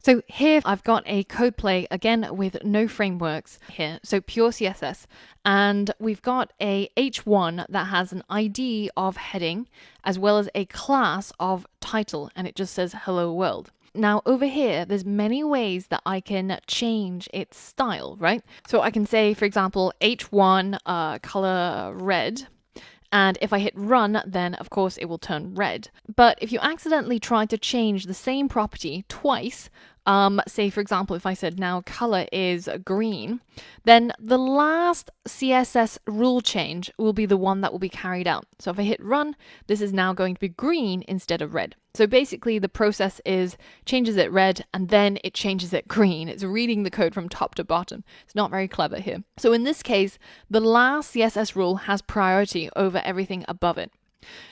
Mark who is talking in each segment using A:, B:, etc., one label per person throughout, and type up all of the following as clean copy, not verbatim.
A: So here I've got a code play, again, with no frameworks here, so pure CSS. And we've got a h1 that has an ID of heading, as well as a class of title, and it just says hello world. Now over here, there's many ways that I can change its style, right? So I can say, for example, h1 color red. And if I hit run, then of course it will turn red. But if you accidentally try to change the same property twice, say for example, if I said now color is green, then the last CSS rule change will be the one that will be carried out. So if I hit run, this is now going to be green instead of red. So basically the process is changes it red and then it changes it green. It's reading the code from top to bottom. It's not very clever here. So in this case, the last CSS rule has priority over everything above it.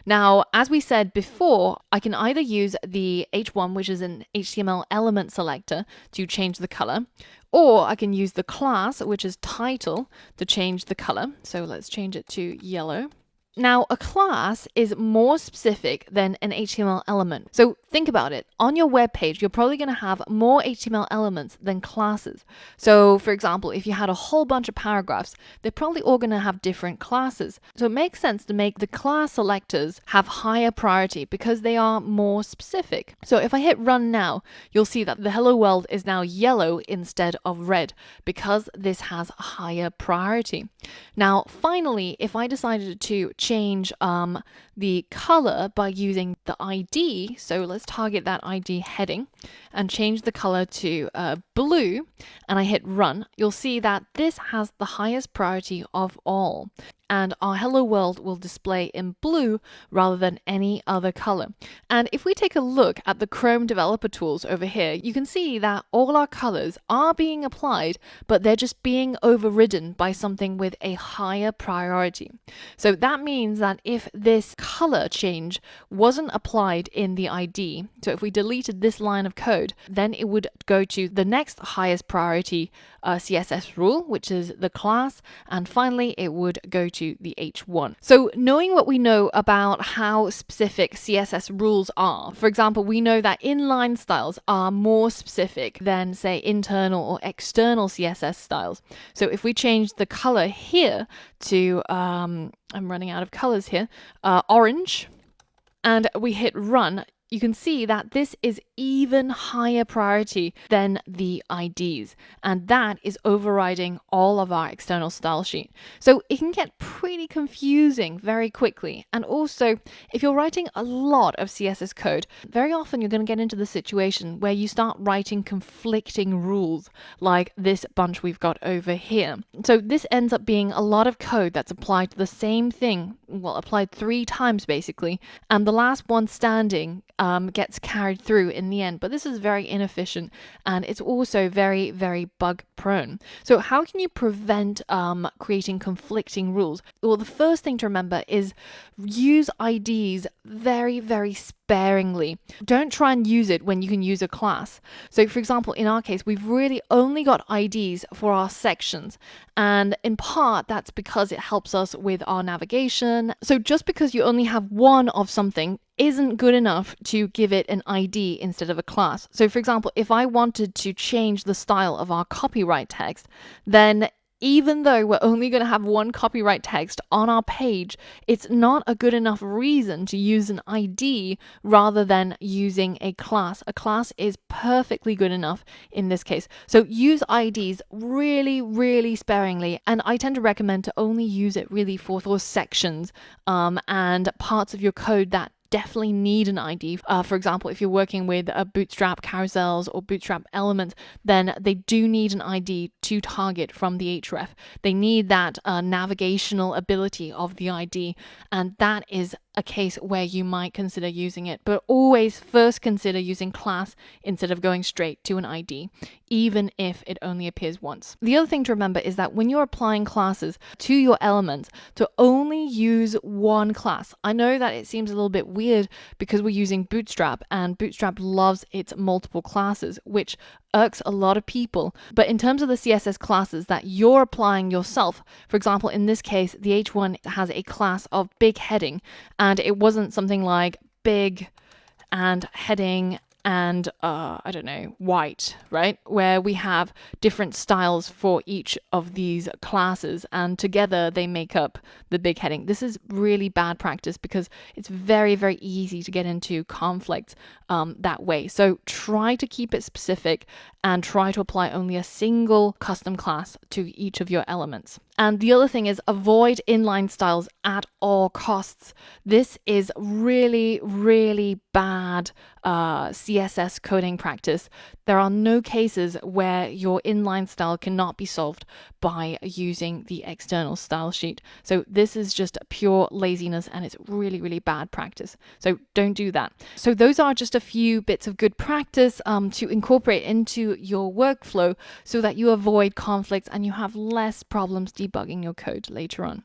A: Now, as we said before, I can either use the h1, which is an HTML element selector, to change the color, or I can use the class, which is title, to change the color. So let's change it to yellow. Now, a class is more specific than an HTML element. So think about it. On your web page, you're probably going to have more HTML elements than classes. So for example, if you had a whole bunch of paragraphs, they're probably all going to have different classes. So it makes sense to make the class selectors have higher priority because they are more specific. So if I hit run now, you'll see that the hello world is now yellow instead of red because this has higher priority. Now, finally, if I decided to change the color by using the ID, so let's target that ID heading and change the color to blue, and I hit run, you'll see that this has the highest priority of all. And our hello world will display in blue rather than any other color. And if we take a look at the Chrome developer tools over here, you can see that all our colors are being applied, but they're just being overridden by something with a higher priority. So that means that if this color change wasn't applied in the ID, so if we deleted this line of code, then it would go to the next highest priority CSS rule, which is the class, and finally it would go to the h1. So knowing what we know about how specific CSS rules are, for example, we know that inline styles are more specific than, say, internal or external CSS styles. So if we change the color here to, I'm running out of colors here, orange, and we hit run, you can see that this is even higher priority than the IDs, and that is overriding all of our external style sheet. So it can get pretty confusing very quickly. And also, if you're writing a lot of CSS code, very often you're going to get into the situation where you start writing conflicting rules, like this bunch we've got over here. So this ends up being a lot of code that's applied to the same thing, well, applied 3 times basically, and the last one standing gets carried through in the end. But this is very inefficient, and it's also very, very bug prone. So how can you prevent creating conflicting rules? Well, the first thing to remember is use IDs very, very sparingly. Don't try and use it when you can use a class. So for example, in our case, we've really only got IDs for our sections, and in part that's because it helps us with our navigation. So just because you only have one of something isn't good enough to give it an ID instead of a class. So for example, if I wanted to change the style of our copyright text, then even though we're only going to have one copyright text on our page, it's not a good enough reason to use an ID rather than using a class. A class is perfectly good enough in this case. So use IDs really, really sparingly, and I tend to recommend to only use it really for those sections and parts of your code that definitely need an ID. For example, if you're working with Bootstrap carousels or Bootstrap elements, then they do need an ID to target from the href. They need that navigational ability of the ID, and that is a case where you might consider using it. But always first consider using class instead of going straight to an ID, even if it only appears once. The other thing to remember is that when you're applying classes to your elements, to only use one class. I know that it seems a little bit weird because we're using Bootstrap, and Bootstrap loves its multiple classes, which irks a lot of people. But in terms of the CSS classes that you're applying yourself, for example, in this case, the h1 has a class of big heading, and it wasn't something like big and heading and I don't know, white, right? Where we have different styles for each of these classes, and together they make up the big heading. This is really bad practice because it's very, very easy to get into conflict that way. So try to keep it specific and try to apply only a single custom class to each of your elements. And the other thing is avoid inline styles at all costs. This is really, really bad CSS coding practice. There are no cases where your inline style cannot be solved by using the external style sheet. So this is just pure laziness and it's really, really bad practice. So don't do that. So those are just a few bits of good practice to incorporate into your workflow so that you avoid conflicts and you have less problems debugging your code later on.